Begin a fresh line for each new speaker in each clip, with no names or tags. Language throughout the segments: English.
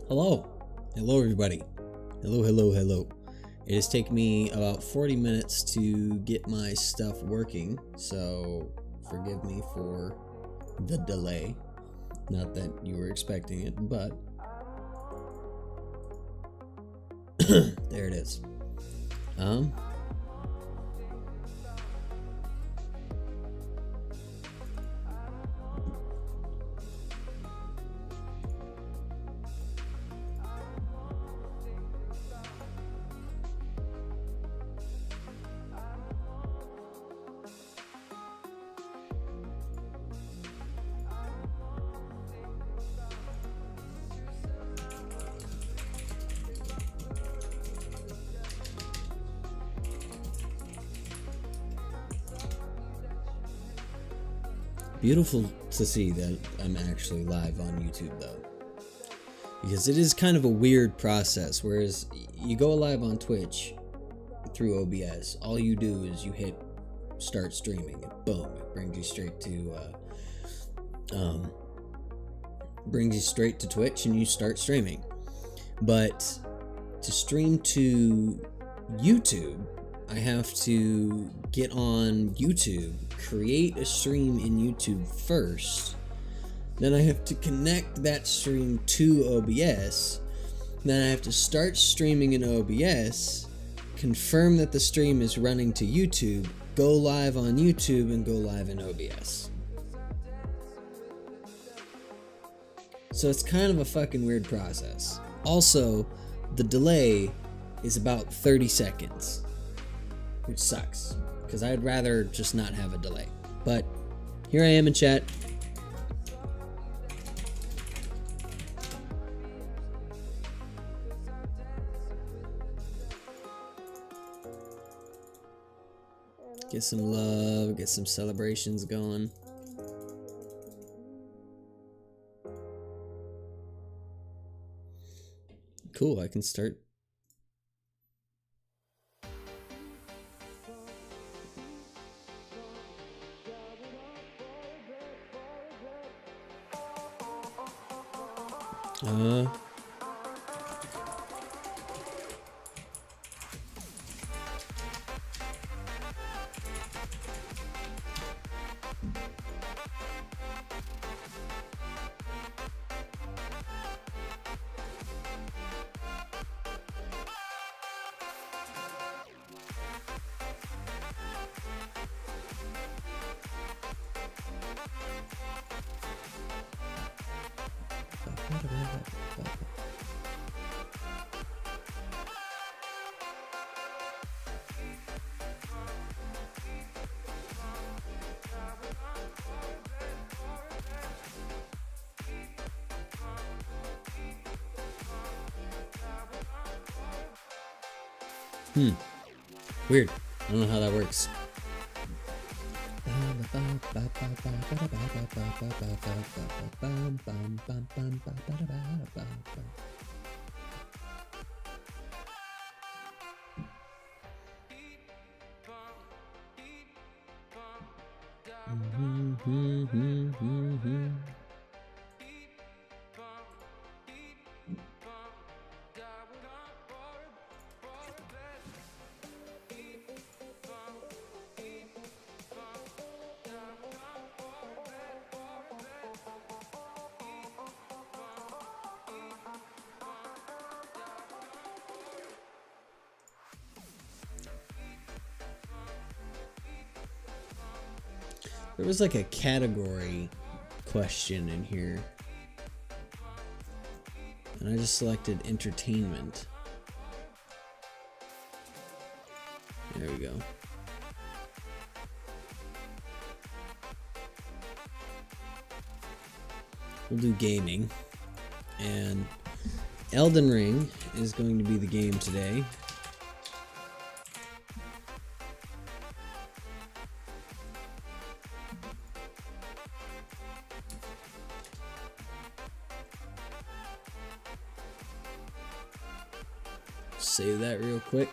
Hello. Hello, everybody. Hello, hello, hello. It has taken me about 40 minutes to get my stuff working, so forgive me for the delay. Not that you were expecting it, but there it is. Beautiful to see that I'm actually live on YouTube though, because it is kind of a weird process. Whereas you go live on Twitch through OBS, all you do is you hit start streaming and boom, it brings you straight to Twitch and you start streaming. But to stream to YouTube, I have to get on YouTube, create a stream in YouTube first, then I have to connect that stream to OBS, then I have to start streaming in OBS, confirm that the stream is running to YouTube, go live on YouTube, and go live in OBS. So it's kind of a fucking weird process. Also, the delay is about 30 seconds. Which sucks, because I'd rather just not have a delay. But here I am in chat. Get some love, get some celebrations going. Cool, I can start. Weird. I don't know how that works. There was like a category question in here, and I just selected entertainment. There we go. We'll do gaming, and Elden Ring is going to be the game today. Save that real quick.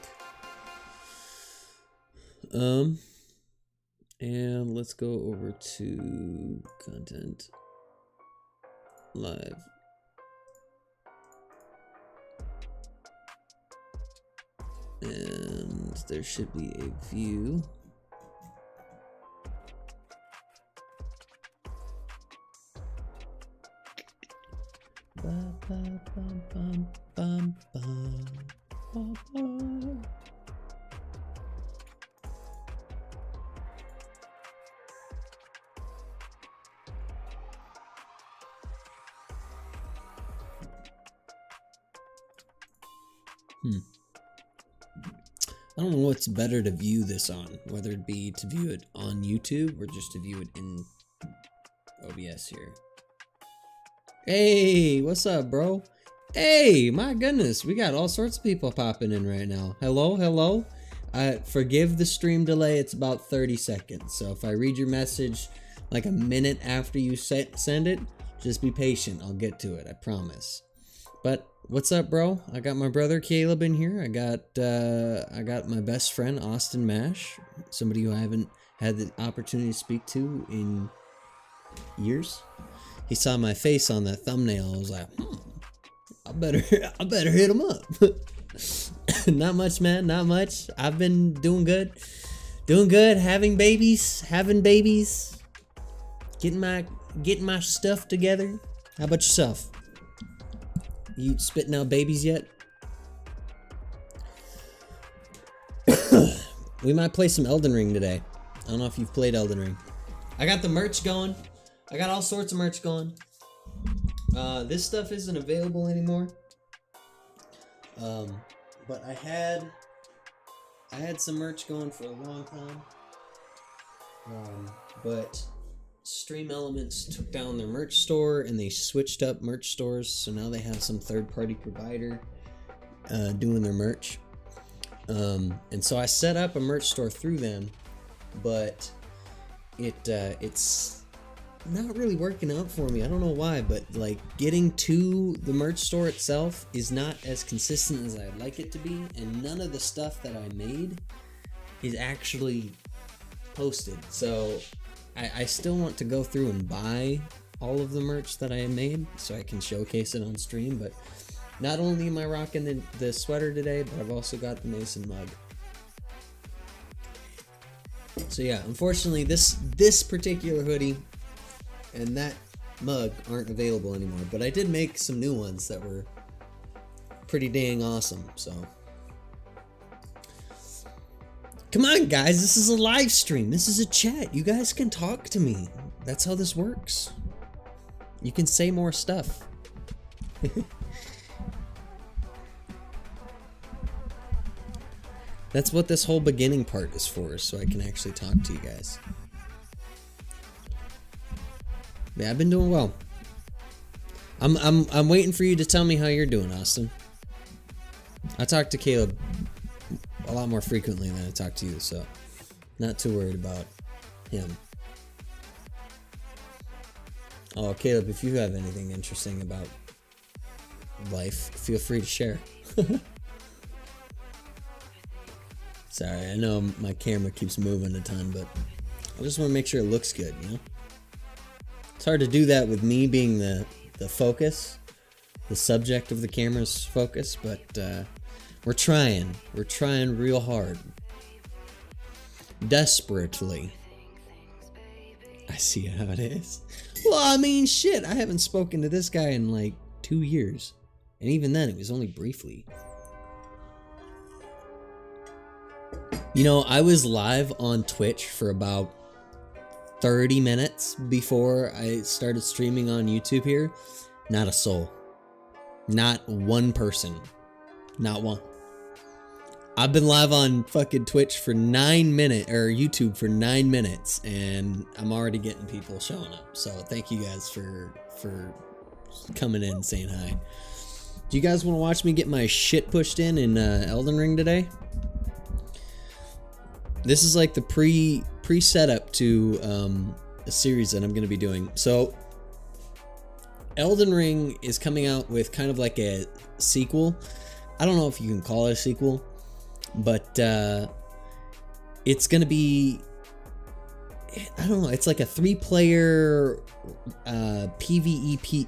And let's go over to content live. there should be a view. I don't know what's better to view this on, whether it be to view it on YouTube or just to view it in OBS here. Hey, what's up, bro? Hey, my goodness, we got all sorts of people popping in right now. Hello, hello. Forgive the stream delay, it's about 30 seconds. So if I read your message like a minute after you send it, just be patient, I'll get to it, I promise. But what's up, bro? I got my brother Caleb in here. I got my best friend Austin Mash, somebody who I haven't had the opportunity to speak to in years. He saw my face on that thumbnail. I was like, I better hit him up. Not much, man. Not much. I've been doing good, having babies, getting my stuff together. How about yourself? You spitting out babies yet? We might play some Elden Ring today. I don't know if you've played Elden Ring. I got the merch going. I got all sorts of merch going. This stuff isn't available anymore. But I had some merch going for a long time. But Stream Elements took down their merch store and they switched up merch stores, so now they have some third-party provider doing their merch. And so I set up a merch store through them, but it's not really working out for me. I don't know why, but like getting to the merch store itself is not as consistent as I'd like it to be, and none of the stuff that I made is actually posted. So I still want to go through and buy all of the merch that I made so I can showcase it on stream, but not only am I rocking the sweater today, but I've also got the Mason mug. So yeah, unfortunately this particular hoodie and that mug aren't available anymore, but I did make some new ones that were pretty dang awesome, so. Come on, guys, this is a live stream. This is a chat. You guys can talk to me. That's how this works. You can say more stuff. That's what this whole beginning part is for, so I can actually talk to you guys. Yeah, I've been doing well. I'm waiting for you to tell me how you're doing, Austin. I talk to Caleb a lot more frequently than I talk to you, so not too worried about him. Oh, Caleb, if you have anything interesting about life, feel free to share. Sorry, I know my camera keeps moving a ton, but I just want to make sure it looks good, you know? It's hard to do that with me being the focus, the subject of the camera's focus, but we're trying real hard. Desperately. I see how it is. Well, I mean, shit, I haven't spoken to this guy in like 2 years. And even then, it was only briefly. You know, I was live on Twitch for about 30 minutes before I started streaming on YouTube here. Not a soul. Not one person. Not one. I've been live on fucking Twitch for 9 minutes, or YouTube for 9 minutes, and I'm already getting people showing up. So thank you guys for coming in and saying hi. Do you guys want to watch me get my shit pushed in Elden Ring today? This is like the pre-setup to a series that I'm going to be doing. So Elden Ring is coming out with kind of like a sequel. I don't know if you can call it a sequel, but it's gonna be, I don't know, it's like a 3-player PvE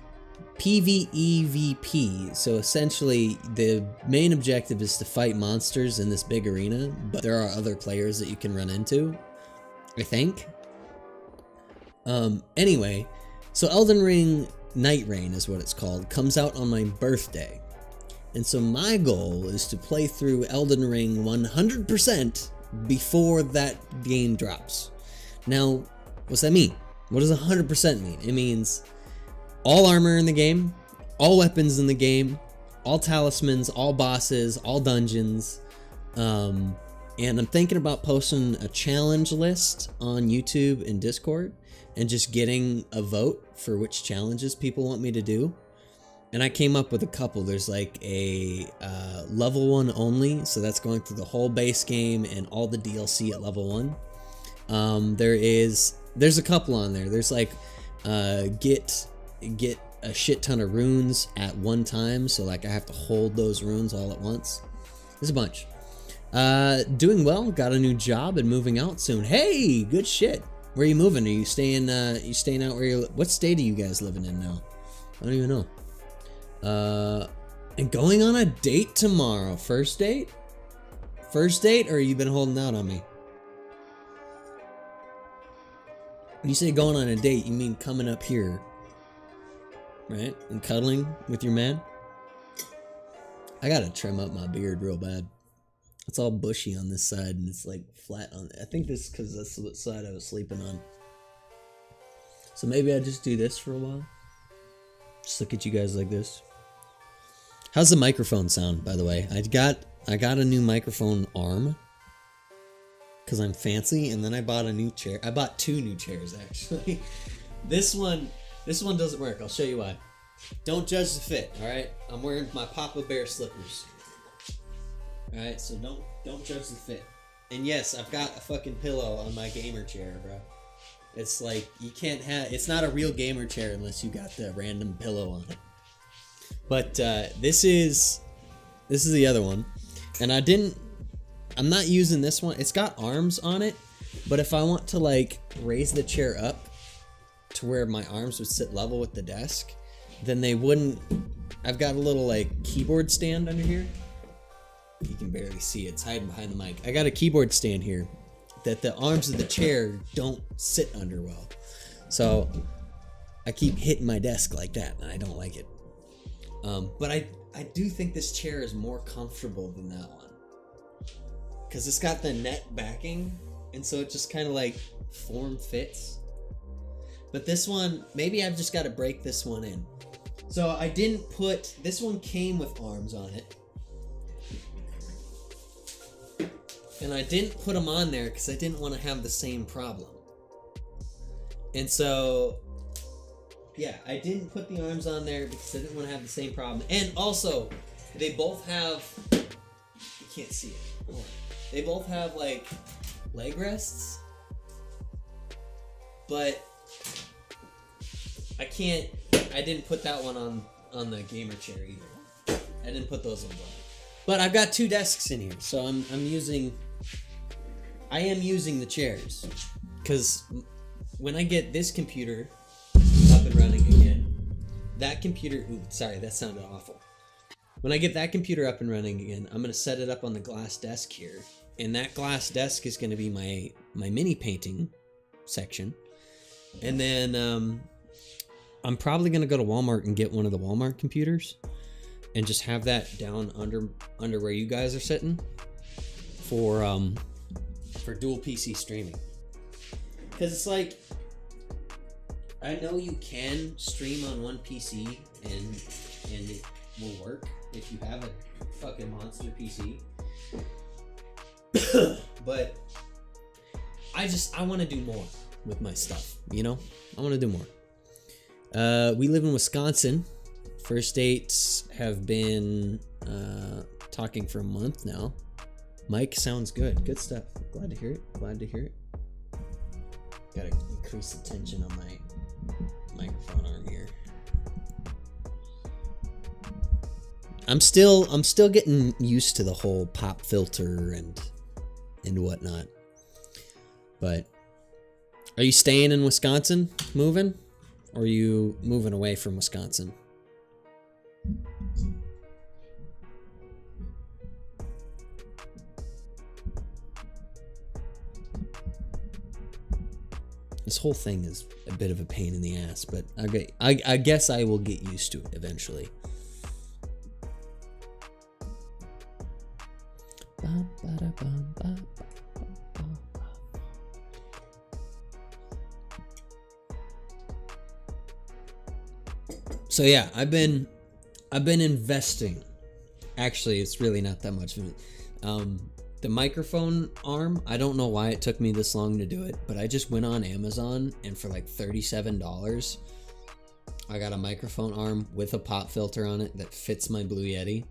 PvEVP. So essentially, the main objective is to fight monsters in this big arena, but there are other players that you can run into, I think. Anyway, so Elden Ring Night Rain is what it's called, comes out on my birthday. And so my goal is to play through Elden Ring 100% before that game drops. Now, what's that mean? What does 100% mean? It means all armor in the game, all weapons in the game, all talismans, all bosses, all dungeons. And I'm thinking about posting a challenge list on YouTube and Discord and just getting a vote for which challenges people want me to do. And I came up with a couple. There's like a level 1 only, so that's going through the whole base game and all the DLC at level 1. There's a couple on there. There's like get a shit ton of runes at one time, so like I have to hold those runes all at once. There's a bunch. Doing well, got a new job and moving out soon. Hey, good shit. Where are you moving? Are you staying out where you, what state are you guys living in now? I don't even know. And going on a date tomorrow. First date? First date, or you been holding out on me? When you say going on a date, you mean coming up here, right? And cuddling with your man? I gotta trim up my beard real bad. It's all bushy on this side and it's like flat on. I think this is because that's what side I was sleeping on. So maybe I just do this for a while. Just look at you guys like this. How's the microphone sound, by the way? I got a new microphone arm because I'm fancy, and then I bought a new chair. I bought 2 new chairs actually. This one doesn't work. I'll show you why. Don't judge the fit, all right? I'm wearing my Papa Bear slippers. All right, so don't judge the fit. And yes, I've got a fucking pillow on my gamer chair, bro. It's like you can't have. It's not a real gamer chair unless you got the random pillow on it. But this is the other one, and I'm not using this one. It's got arms on it, but if I want to like raise the chair up to where my arms would sit level with the desk, then they wouldn't. I've got a little like keyboard stand under here. You can barely see it. It's hiding behind the mic. I got a keyboard stand here that the arms of the chair don't sit under well. So I keep hitting my desk like that, and I don't like it. But I do think this chair is more comfortable than that one. Because it's got the net backing, and so it just kind of like form fits. But this one, maybe I've just got to break this one in. So I didn't put, this one came with arms on it. And I didn't put them on there because I didn't want to have the same problem. And so, yeah, I didn't put the arms on there because I didn't want to have the same problem. And also, they both have, you can't see it. Hold on. They both have like leg rests, but I didn't put that one on the gamer chair either. I didn't put those ones on. But I've got 2 desks in here, so I am using the chairs, because when I get this computer up and running again, that computer, ooh, sorry, that sounded awful. When I get that computer up and running again, I'm going to set it up on the glass desk here, and that glass desk is going to be my mini painting section. And then I'm probably going to go to Walmart and get one of the Walmart computers and just have that down under where you guys are sitting for dual PC streaming. Because it's like, I know you can stream on one PC and it will work if you have a fucking monster PC. But I want to do more with my stuff, you know? I want to do more. We live in Wisconsin. First dates have been talking for a month now. Mike sounds good. Good stuff. Glad to hear it. Glad to hear it. Gotta increase the tension on my microphone arm here. I'm still getting used to the whole pop filter and whatnot. But are you staying in Wisconsin, moving? Or are you moving away from Wisconsin? This whole thing is a bit of a pain in the ass, but I guess I will get used to it eventually. So yeah, I've been investing. Actually, it's really not that much of it. The microphone arm, I don't know why it took me this long to do it, but I just went on Amazon and for like $37, I got a microphone arm with a pop filter on it that fits my Blue Yeti.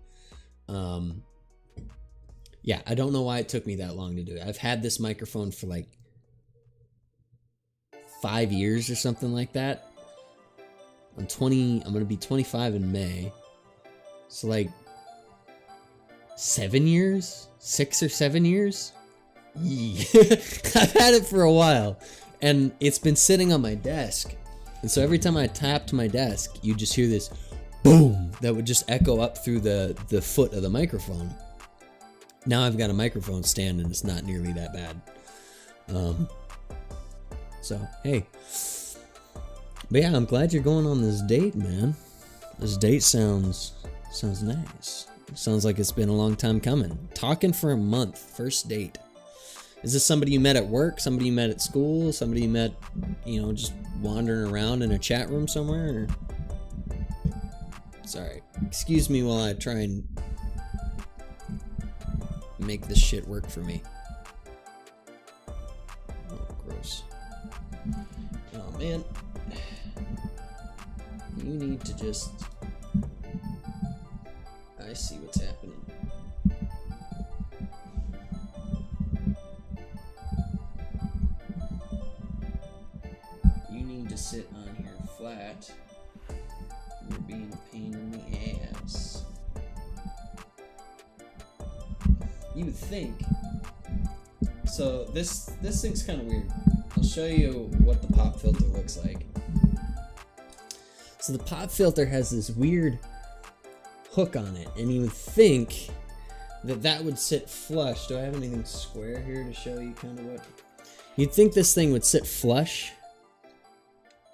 Yeah, I don't know why it took me that long to do it. I've had this microphone for like 5 years or something like that. I'm going to be 25 in May. So like 7 years? 6 or 7 years? I've had it for a while, and it's been sitting on my desk. And so every time I tapped my desk, you just hear this boom that would just echo up through the foot of the microphone. Now I've got a microphone stand and it's not nearly that bad. So, hey. But yeah, I'm glad you're going on this date, man. This date sounds nice. Sounds like it's been a long time coming. Talking for a month, first date. Is this somebody you met at work? Somebody you met at school? Somebody you met, just wandering around in a chat room somewhere? Or... Sorry. Excuse me while I try and make this shit work for me. Oh, gross. Oh, man. You need to just... I see what's happening. You need to sit on here flat. You're being a pain in the ass. You would think. So this thing's kind of weird. I'll show you what the pop filter looks like. So the pop filter has this weird hook on it, and you would think that would sit flush. Do I have anything square here to show you kind of what? You'd think this thing would sit flush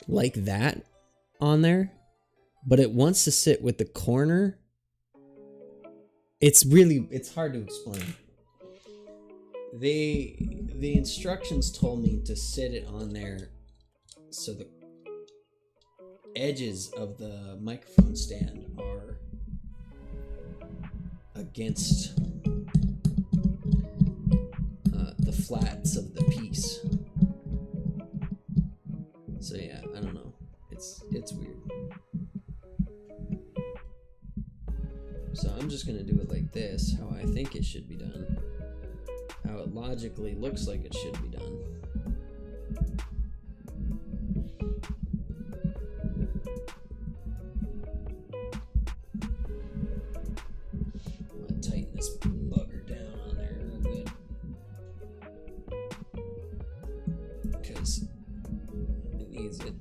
like that on there, but it wants to sit with the corner. It's hard to explain. The instructions told me to sit it on there so the edges of the microphone stand are against the flats of the piece. So yeah, I don't know. It's weird. So I'm just gonna do it like this, how I think it should be done. How it logically looks like it should be done. I'm gonna tighten this bugger down on there real good. Because it needs it.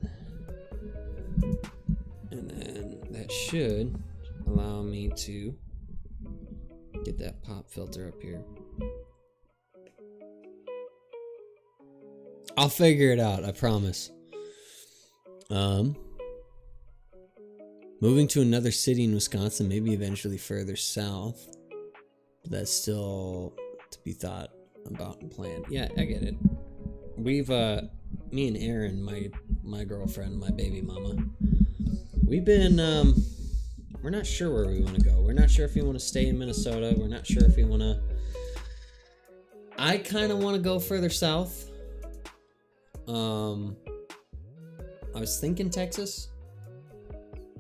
And then that should allow me to get that pop filter up here. I'll figure it out, I promise. Moving to another city in Wisconsin, maybe eventually further south. But that's still to be thought about and planned. Yeah, I get it. We've me and Erin, my girlfriend, my baby mama, we've been we're not sure where we want to go. We're not sure if we want to stay in Minnesota. We're not sure if we want to... I kind of want to go further south. I was thinking Texas,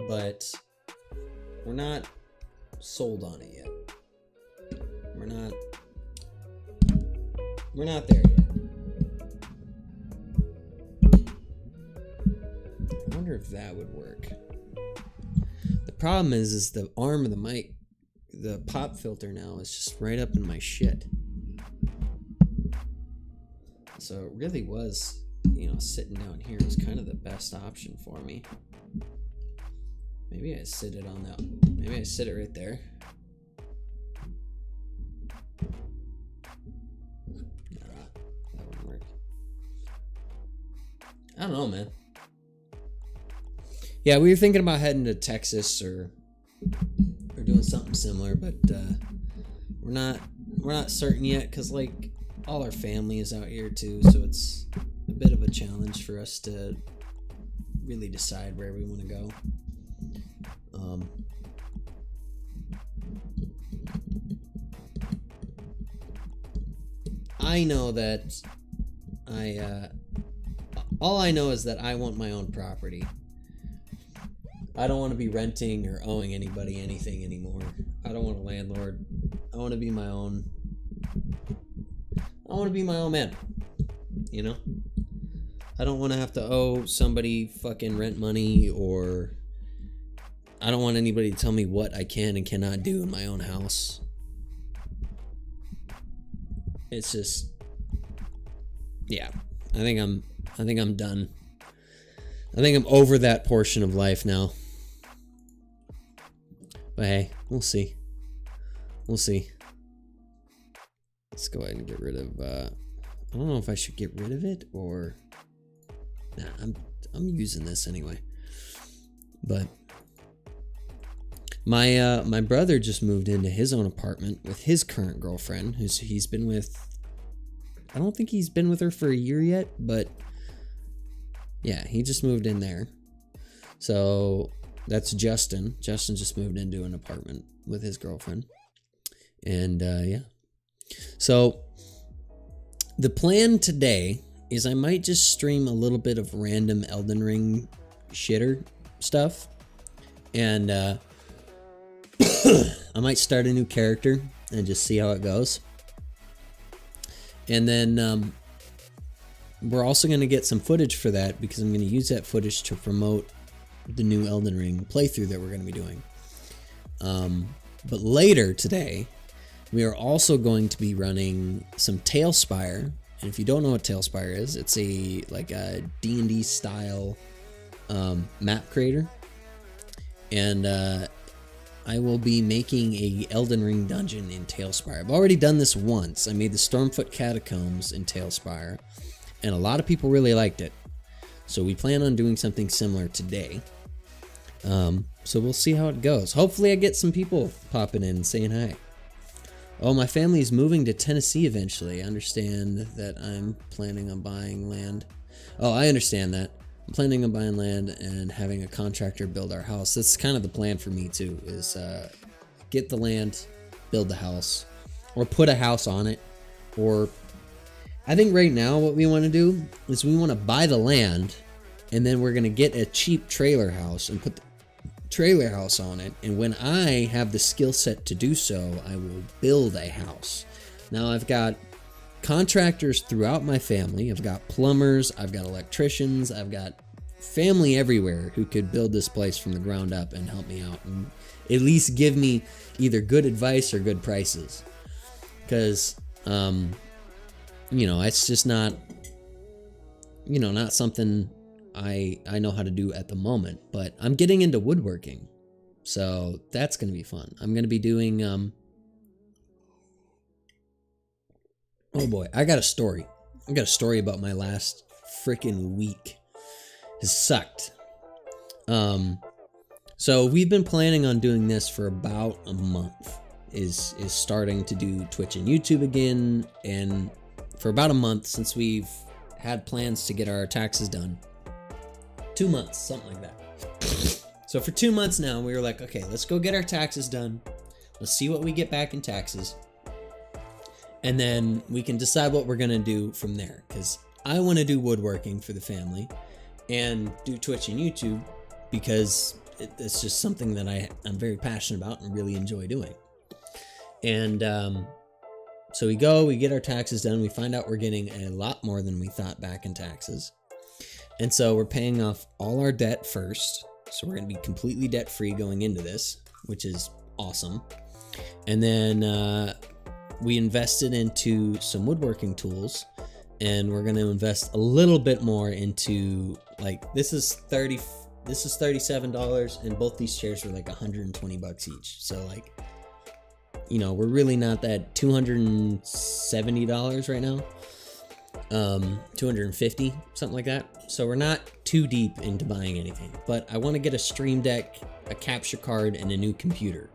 but we're not sold on it yet. We're not there yet. I wonder if that would work. The problem is the arm of the mic, the pop filter now is just right up in my shit. So it really was, sitting down here was kind of the best option for me. Maybe I sit it on that. Maybe I sit it right there. Nah, that wouldn't work. I don't know, man. Yeah, we were thinking about heading to Texas or doing something similar, but we're not certain yet because like all our family is out here too, so it's a bit of a challenge for us to really decide where we want to go. I know that all I know is that I want my own property. I don't want to be renting or owing anybody anything anymore. I don't want a landlord. I want to be my own. I want to be my own man. You know? I don't want to have to owe somebody fucking rent money, or I don't want anybody to tell me what I can and cannot do in my own house. It's just, yeah. I think I'm done. I think I'm over that portion of life now. But hey, we'll see. We'll see. Let's go ahead and get rid of, I don't know if I should get rid of it or, nah, I'm using this anyway. But my brother just moved into his own apartment with his current girlfriend, he's been with, I don't think he's been with her for a year yet, but yeah, he just moved in there. So that's Justin. Justin just moved into an apartment with his girlfriend. And yeah. So the plan today is I might just stream a little bit of random Elden Ring shitter stuff. And I might start a new character and just see how it goes. And then we're also going to get some footage for that because I'm going to use that footage to promote the new Elden Ring playthrough that we're going to be doing. But later today, we are also going to be running some Tailspire. And if you don't know what Tailspire is, it's a D&D style map creator. And I will be making a Elden Ring dungeon in Tailspire. I've already done this once. I made the Stormfoot Catacombs in Tailspire, and a lot of people really liked it. So we plan on doing something similar today. So we'll see how it goes. Hopefully I get some people popping in and saying hi. Oh, my family's moving to Tennessee eventually. I understand that I'm planning on buying land. Oh, I understand that. I'm planning on buying land and having a contractor build our house. That's kind of the plan for me too, is get the land, build the house, or put a house on it. Or I think right now what we want to do is we want to buy the land, and then we're going to get a cheap trailer house and put the trailer house on it. And when I have the skill set to do so, I will build a house. Now I've got contractors throughout my family. I've got plumbers, I've got electricians, I've got family everywhere who could build this place from the ground up and help me out and at least give me either good advice or good prices. Because, it's just not, not something I know how to do at the moment. But I'm getting into woodworking, so that's going to be fun. I'm going to be doing, oh boy, I got a story. I got a story about my last freaking week. It sucked. So we've been planning on doing this for about a month. Is starting to do Twitch and YouTube again, and for about a month since we've had plans to get our taxes done. 2 months, something like that. So for 2 months now, we were like, okay, let's go get our taxes done. Let's see what we get back in taxes. And then we can decide what we're going to do from there. Because I want to do woodworking for the family and do Twitch and YouTube because it's just something that I'm very passionate about and really enjoy doing. And so we get our taxes done. We find out we're getting a lot more than we thought back in taxes. And so we're paying off all our debt first. So we're going to be completely debt free going into this, which is awesome. And then we invested into some woodworking tools, and we're going to invest a little bit more into, this is this is $37, and both these chairs were like $120 each. So like, you know, we're really not that $270 right now. 250, something like that. So we're not too deep into buying anything, but I want to get a Stream Deck, a capture card, and a new computer.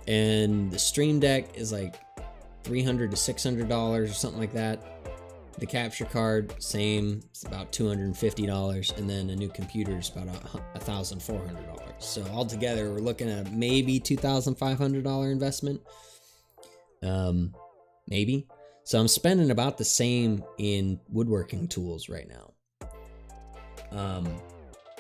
And the Stream Deck is like $300 to $600 or something like that. The capture card, same, it's about $250, and then a new computer is about $1,400. So altogether, we're looking at maybe $2,500 investment. Maybe. So I'm spending about the same in woodworking tools right now.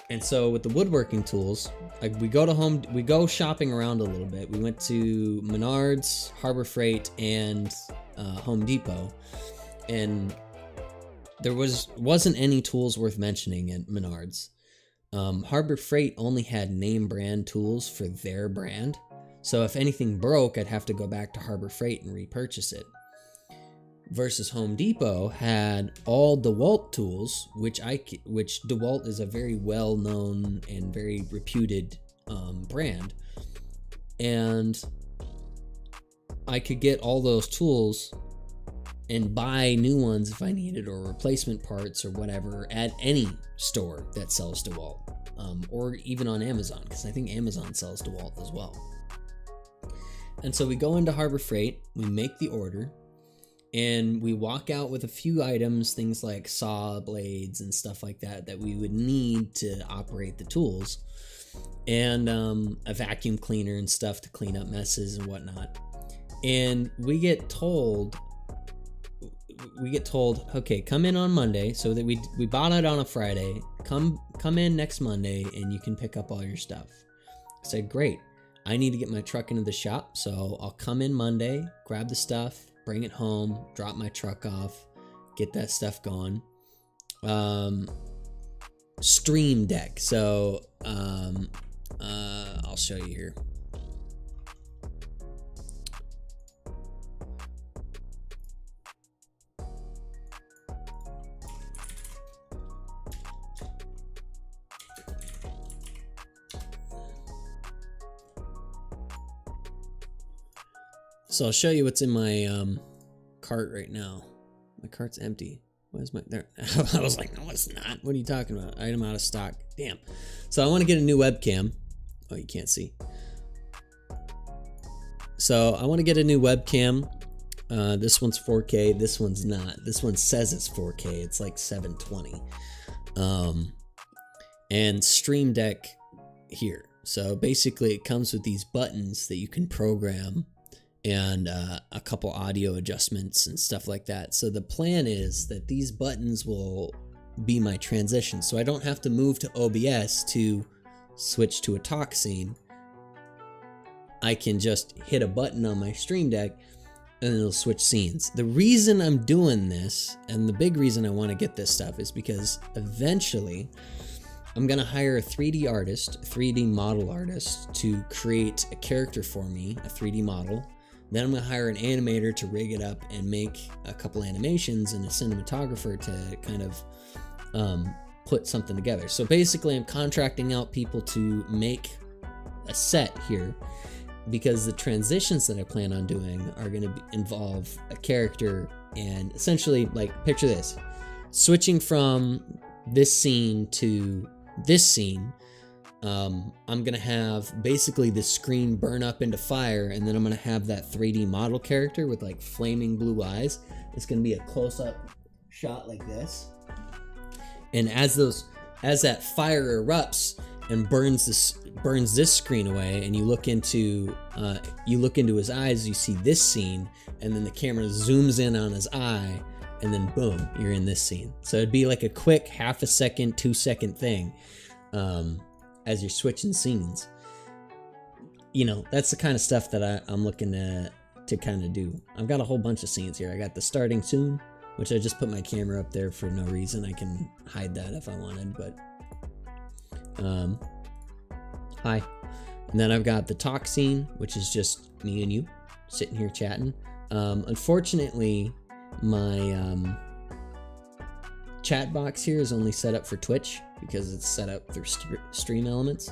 And so with the woodworking tools, like we go shopping around a little bit. We went to Menards, Harbor Freight, and Home Depot, and there wasn't any tools worth mentioning at Menards. Harbor Freight only had name brand tools for their brand, so if anything broke, I'd have to go back to Harbor Freight and repurchase it. Versus Home Depot had all DeWalt tools, which DeWalt is a very well-known and very reputed brand, and I could get all those tools and buy new ones if I needed, or replacement parts or whatever, at any store that sells DeWalt, or even on Amazon, because I think Amazon sells DeWalt as well. And so we go into Harbor Freight, we make the order, and we walk out with a few items, things like saw blades and stuff like that we would need to operate the tools, and a vacuum cleaner and stuff to clean up messes and whatnot. And we get told, okay, come in on Monday. So that we bought it on a Friday. Come in next Monday and you can pick up all your stuff. I said, great. I need to get my truck into the shop, so I'll come in Monday, grab the stuff, bring it home, drop my truck off, get that stuff going. Stream Deck. So I'll show you here. So I'll show you what's in my cart right now. My cart's empty. Why is my there? I was like, no, it's not. What are you talking about? Item out of stock. Damn. So I want to get a new webcam. Oh, you can't see. So I want to get a new webcam. This one's 4K. This one's not. This one says it's 4K. It's like 720. And Stream Deck here. So basically, it comes with these buttons that you can program, and a couple audio adjustments and stuff like that. So the plan is that these buttons will be my transition, so I don't have to move to OBS to switch to a talk scene. I can just hit a button on my Stream Deck and it'll switch scenes. The reason I'm doing this, and the big reason I want to get this stuff, is because eventually I'm gonna hire a 3D artist, a 3D model artist, to create a character for me, a 3D model. Then I'm going to hire an animator to rig it up and make a couple animations, and a cinematographer to kind of put something together. So basically I'm contracting out people to make a set here, because the transitions that I plan on doing are going to involve a character, and essentially, like, picture this. Switching from this scene to this scene, I'm gonna have basically the screen burn up into fire, and then I'm gonna have that 3D model character with like flaming blue eyes. It's gonna be a close-up shot like this, and as that fire erupts and burns this screen away, and you look into his eyes, you see this scene, and then the camera zooms in on his eye, and then boom, you're in this scene. So it'd be like a quick half a second, 2-second thing. As you're switching scenes, you know, that's the kind of stuff that I'm looking to kind of do. I've got a whole bunch of scenes here. I got the starting soon, which I just put my camera up there for no reason. I can hide that if I wanted, but hi. And then I've got the talk scene, which is just me and you sitting here chatting. Unfortunately, my chat box here is only set up for Twitch because it's set up through Stream Elements.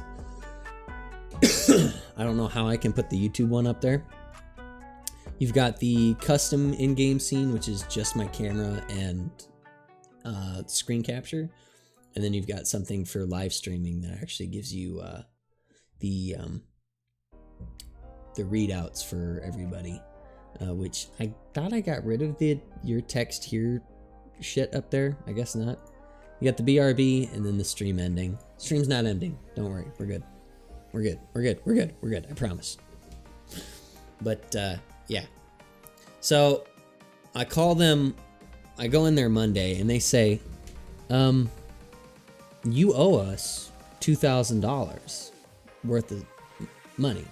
I don't know how I can put the YouTube one up there. You've got the custom in-game scene, which is just my camera and screen capture. And then you've got something for live streaming that actually gives you the readouts for everybody. Which I thought I got rid of your text here shit up there. I guess not. You got the BRB and then the stream ending. Stream's not ending. Don't worry. We're good. We're good. We're good. We're good. We're good. I promise. But yeah. So I call them. I go in there Monday and they say, you owe us $2,000 worth of money.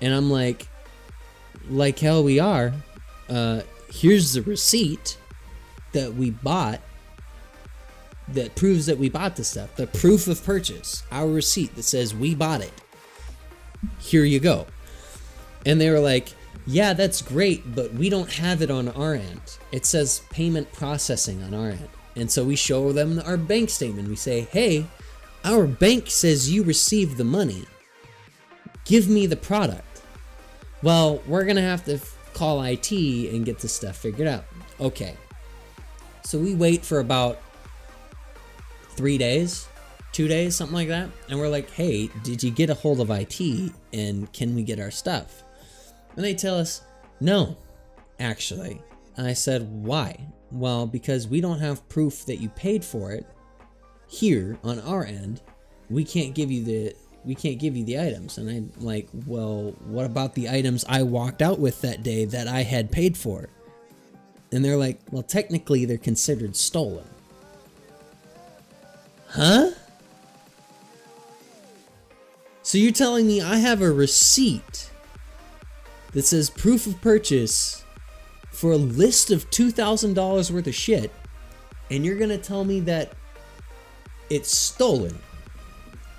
And I'm like hell we are. Here's the receipt that we bought that proves that we bought the stuff. The proof of purchase. Our receipt that says we bought it. Here you go. And they were like, yeah, that's great, but we don't have it on our end. It says payment processing on our end. And so we show them our bank statement. We say, hey, our bank says you received the money. Give me the product. Well, we're going to have to call IT and get this stuff figured out. Okay. So we wait for about 3 days, 2 days, something like that. And we're like, hey, did you get a hold of IT and can we get our stuff? And they tell us, no, actually. And I said, why? Well, because we don't have proof that you paid for it here on our end. We can't give you the items. And I'm like, well, what about the items I walked out with that day that I had paid for? And they're like, well, technically they're considered stolen. Huh? So you're telling me I have a receipt that says proof of purchase for a list of $2,000 worth of shit, and you're gonna tell me that it's stolen?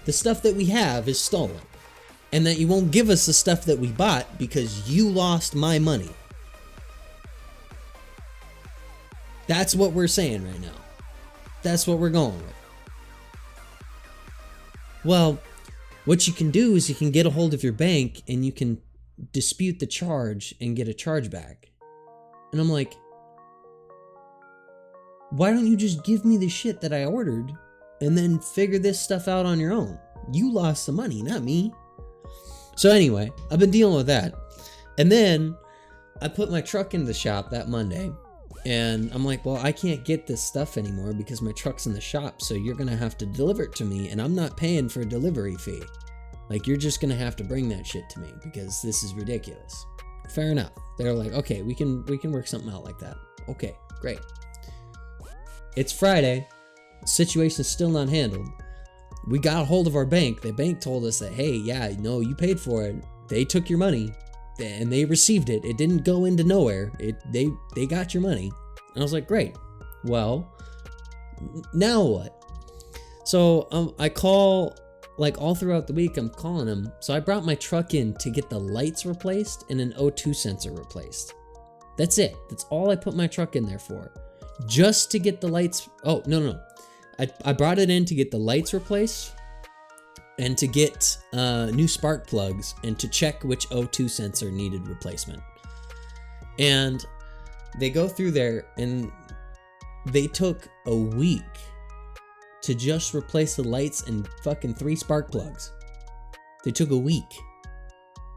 The stuff that we have is stolen, and that you won't give us the stuff that we bought because you lost my money. That's what we're saying right now. That's what we're going with. Well, what you can do is you can get a hold of your bank and you can dispute the charge and get a charge back. And I'm like, why don't you just give me the shit that I ordered and then figure this stuff out on your own? You lost the money, not me. So anyway, I've been dealing with that. And then I put my truck in the shop that Monday. And I'm like, well, I can't get this stuff anymore because my truck's in the shop. So you're going to have to deliver it to me. And I'm not paying for a delivery fee. Like, you're just going to have to bring that shit to me because this is ridiculous. Fair enough. They're like, okay, we can work something out like that. Okay, great. It's Friday. The situation's still not handled. We got a hold of our bank. The bank told us that, hey, yeah, no, you paid for it. They took your money and they received it. It didn't go into nowhere. They got your money. And I was like, great. Well, now what? So I call, like, all throughout the week, I'm calling them. So I brought my truck in to get the lights replaced and an O2 sensor replaced. That's it. That's all I put my truck in there for. Just to get the lights. Oh, no. I brought it in to get the lights replaced and to get new spark plugs and to check which O2 sensor needed replacement. And they go through there and they took a week to just replace the lights and fucking 3 spark plugs. They took a week.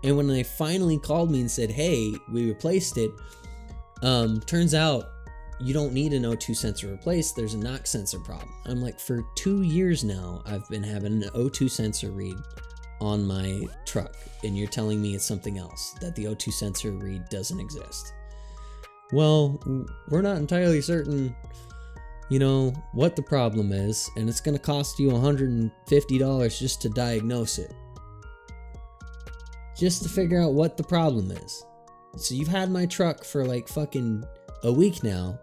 And when they finally called me and said, hey, we replaced it, turns out you don't need an O2 sensor replaced. There's a knock sensor problem. I'm like, for 2 years now, I've been having an O2 sensor read on my truck. And you're telling me it's something else, that the O2 sensor read doesn't exist. Well, we're not entirely certain, what the problem is. And it's going to cost you $150 just to diagnose it. Just to figure out what the problem is. So you've had my truck for like fucking a week now,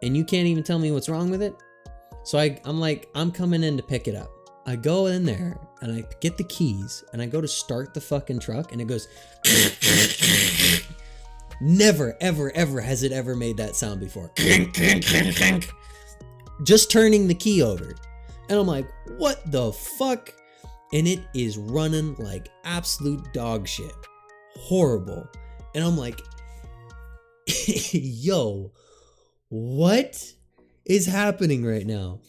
and you can't even tell me what's wrong with it? So I'm like, I'm coming in to pick it up. I go in there, and I get the keys, and I go to start the fucking truck, and it goes... Never, ever, ever has it ever made that sound before. Just turning the key over. And I'm like, what the fuck? And it is running like absolute dog shit. Horrible. And I'm like, yo, what is happening right now?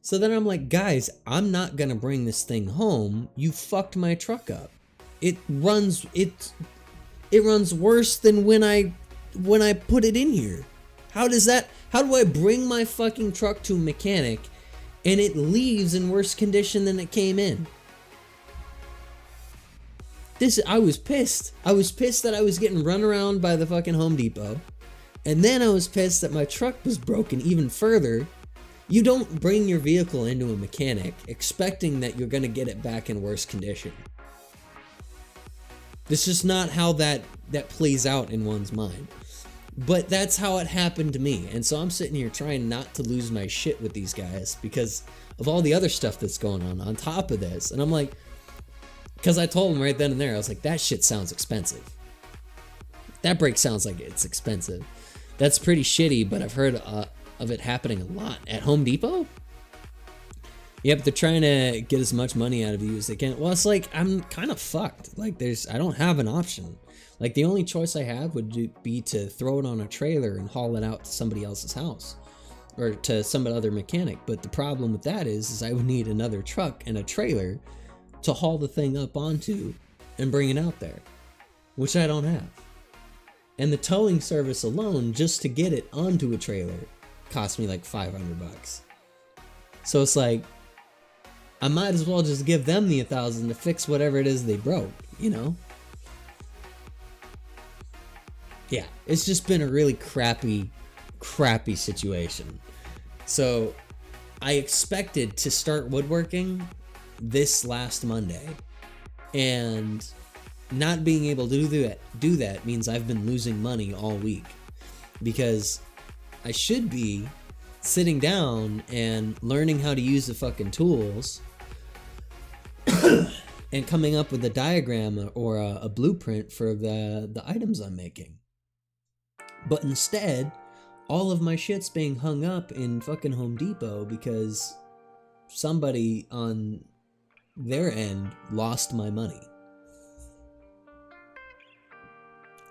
So then I'm like, guys, I'm not gonna bring this thing home. You fucked my truck up. It runs worse than when I put it in here. How do I bring my fucking truck to a mechanic and it leaves in worse condition than it came in? I was pissed. I was pissed that I was getting run around by the fucking Home Depot. And then I was pissed that my truck was broken even further. You don't bring your vehicle into a mechanic expecting that you're gonna get it back in worse condition. This is not how that plays out in one's mind. But that's how it happened to me. And so I'm sitting here trying not to lose my shit with these guys because of all the other stuff that's going on top of this. And I'm like, because I told them right then and there, I was like, that shit sounds expensive. That brake sounds like it's expensive. That's pretty shitty, but I've heard of it happening a lot. At Home Depot? Yep, they're trying to get as much money out of you as they can. Well, it's like, I'm kind of fucked. Like, I don't have an option. Like, the only choice I have would be to throw it on a trailer and haul it out to somebody else's house. Or to some other mechanic. But the problem with that is I would need another truck and a trailer to haul the thing up onto and bring it out there. Which I don't have. And the towing service alone, just to get it onto a trailer, cost me like $500. So it's like, I might as well just give them the $1,000 to fix whatever it is they broke, you know? Yeah, it's just been a really crappy situation. So I expected to start woodworking this last Monday, and not being able to do that means I've been losing money all week, because I should be sitting down and learning how to use the fucking tools and coming up with a diagram or a blueprint for the items I'm making. But instead, all of my shit's being hung up in fucking Home Depot because somebody on their end lost my money.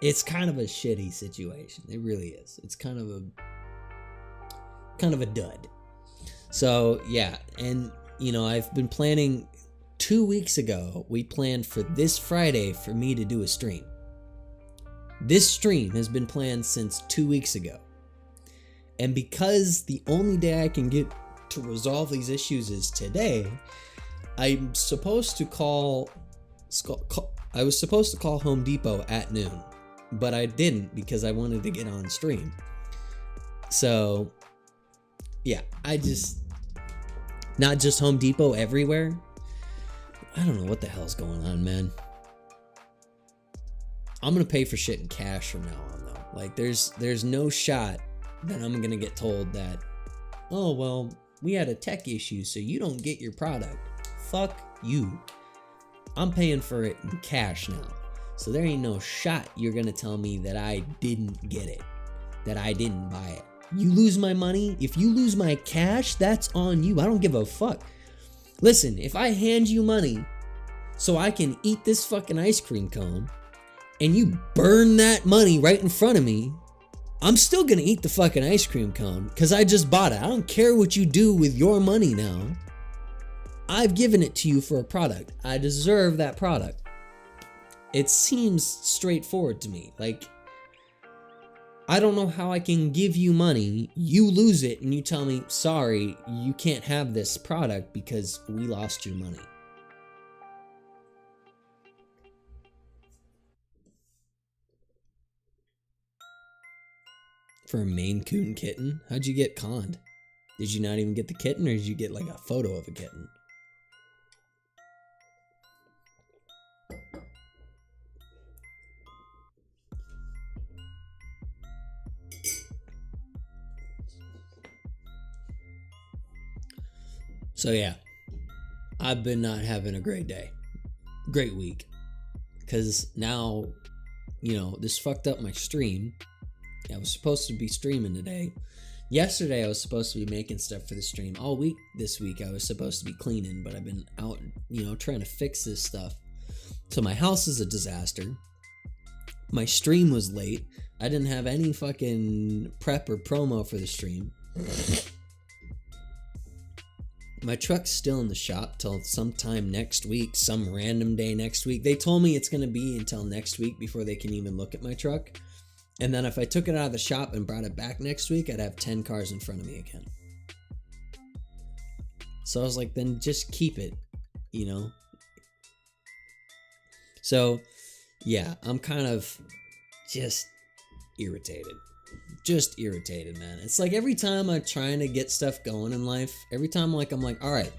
It's kind of a shitty situation. It really is. It's kind of a dud. So yeah, and you know, I've been planning 2 weeks ago, we planned for this Friday for me to do a stream. This stream has been planned since 2 weeks ago. And because the only day I can get to resolve these issues is today, I'm supposed to call Home Depot at noon, but I didn't because I wanted to get on stream. So yeah, not just Home Depot, everywhere. I don't know what the hell's going on, man. I'm gonna pay for shit in cash from now on, though. Like, there's no shot that I'm gonna get told that, oh, well, we had a tech issue, so you don't get your product. Fuck you. I'm paying for it in cash now. So there ain't no shot you're gonna tell me that I didn't get it, that I didn't buy it. You lose my money, if you lose my cash, that's on you. I don't give a fuck. Listen, if I hand you money so I can eat this fucking ice cream cone, and you burn that money right in front of me, I'm still gonna eat the fucking ice cream cone because I just bought it. I don't care what you do with your money now. I've given it to you for a product. I deserve that product. It seems straightforward to me. Like, I don't know how I can give you money, you lose it, and you tell me, sorry, you can't have this product because we lost your money. For a Maine Coon kitten? How'd you get conned? Did you not even get the kitten, or did you get like a photo of a kitten? So yeah, I've been not having a great day. Great week. Because now this fucked up my stream. I was supposed to be streaming today. Yesterday I was supposed to be making stuff for the stream. All week this week I was supposed to be cleaning, but I've been out, trying to fix this stuff. So my house is a disaster. My stream was late. I didn't have any fucking prep or promo for the stream. My truck's still in the shop till sometime next week, some random day next week. They told me it's going to be until next week before they can even look at my truck. And then if I took it out of the shop and brought it back next week, I'd have 10 cars in front of me again. So I was like, then just keep it, So, yeah, I'm kind of just irritated. Just irritated, man. It's like every time I'm trying to get stuff going in life, every time I'm like, all right,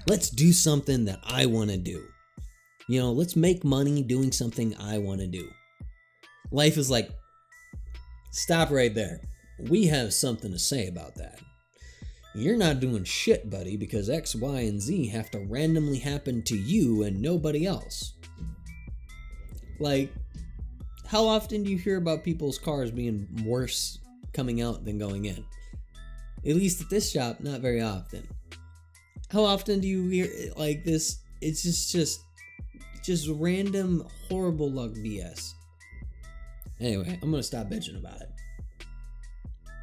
let's do something that I want to do. Let's make money doing something I want to do. Life is like, stop right there. We have something to say about that. You're not doing shit, buddy, because X, Y, and Z have to randomly happen to you and nobody else. Like, how often do you hear about people's cars being worse coming out than going in? At least at this shop, not very often. How often do you hear like this? It's just random horrible luck BS. Anyway, I'm gonna stop bitching about it.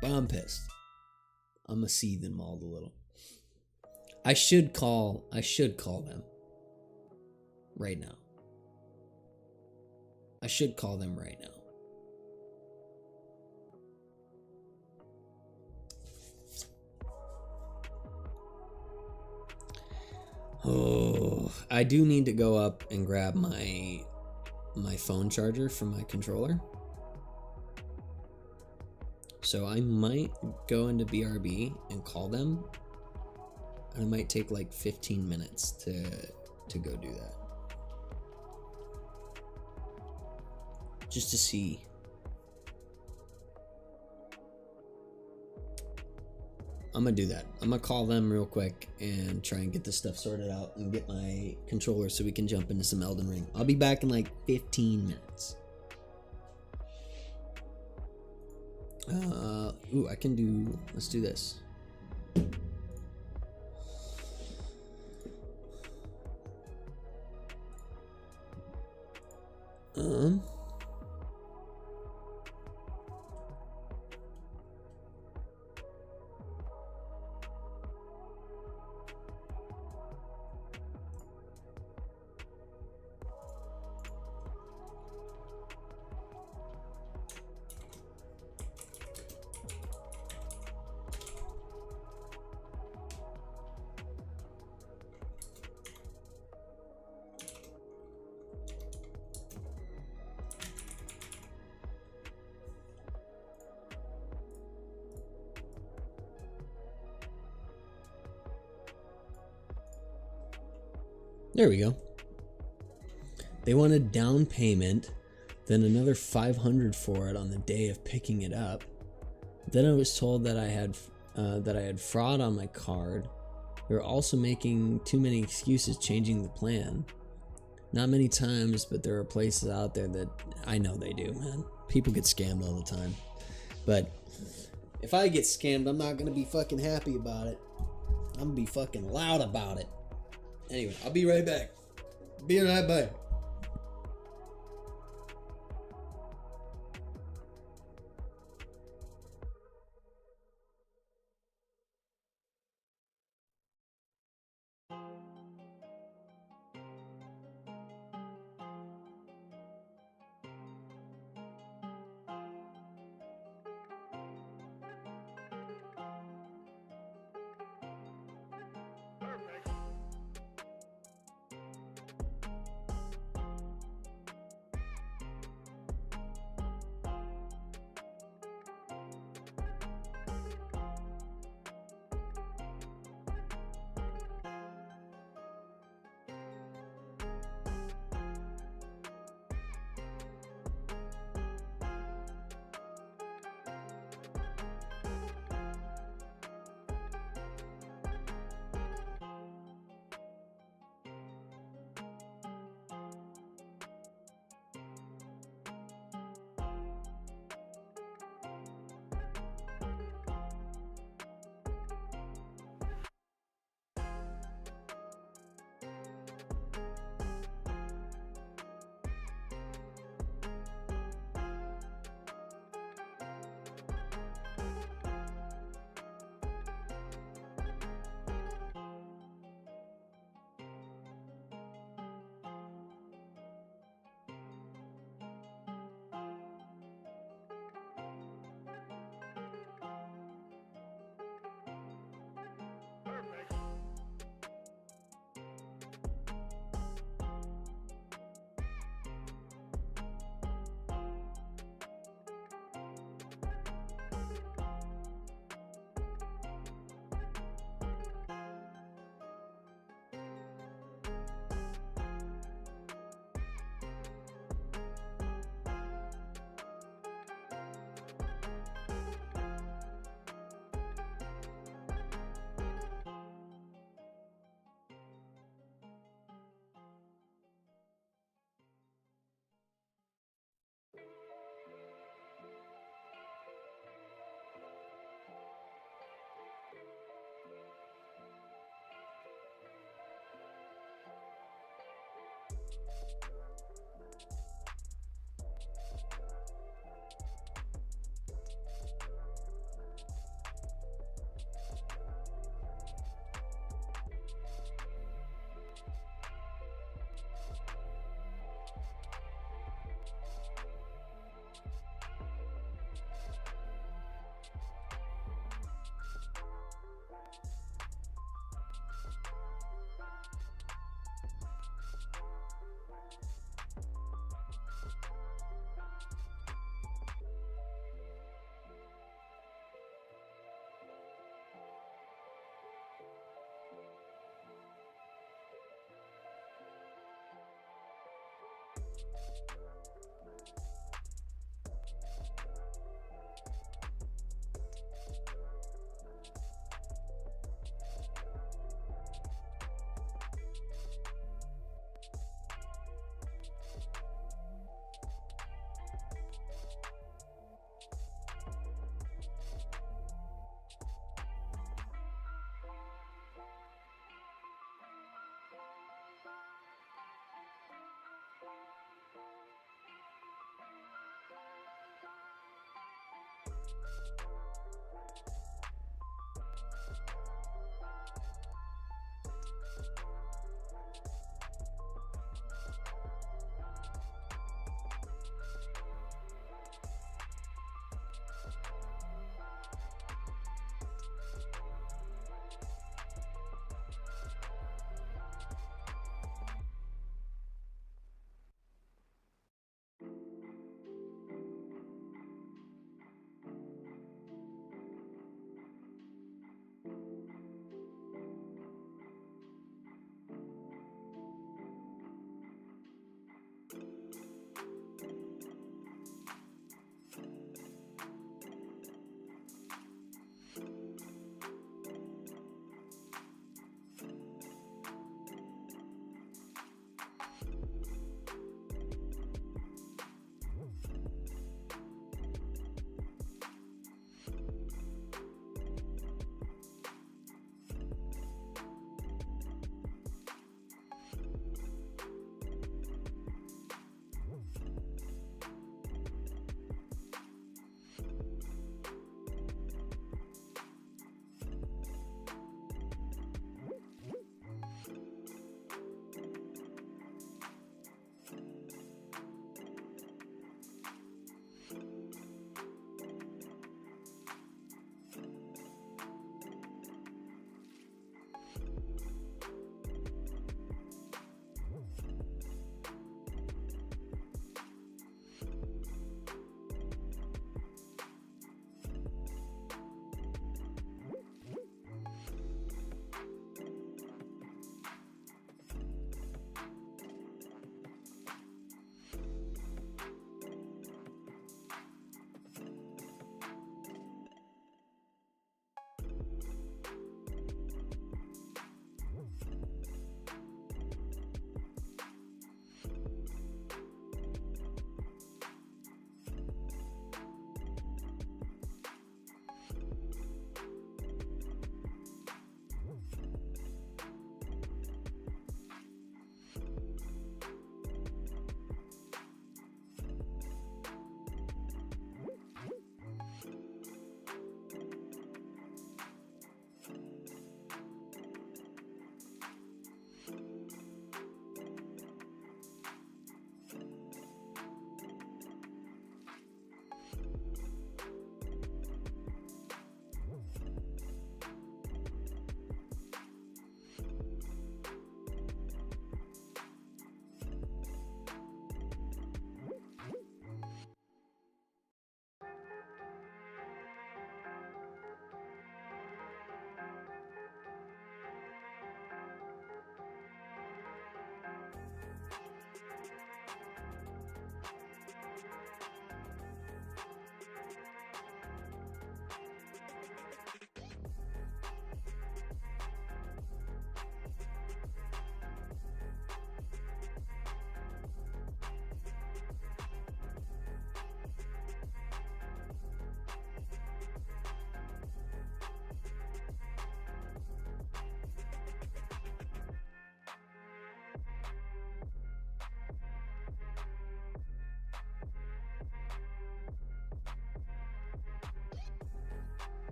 But I'm pissed. I'm a seething mauled a little. I should call them right now. I should call them right now. Oh, I do need to go up and grab my phone charger from my controller. So I might go into BRB and call them. And it might take like 15 minutes to go do that. Just to see. I'm gonna do that. I'm gonna call them real quick and try and get this stuff sorted out and get my controller so we can jump into some Elden Ring. I'll be back in like 15 minutes. Let's do this. There we go. They want a down payment, then another $500 for it on the day of picking it up. Then I was told that I had fraud on my card. They were also making too many excuses changing the plan. Not many times, but there are places out there that I know they do, man. People get scammed all the time. But if I get scammed, I'm not gonna be fucking happy about it. I'm gonna be fucking loud about it. Anyway, I'll be right back. Be right back.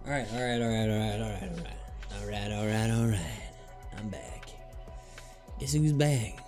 Alright. I'm back. Guess who's back?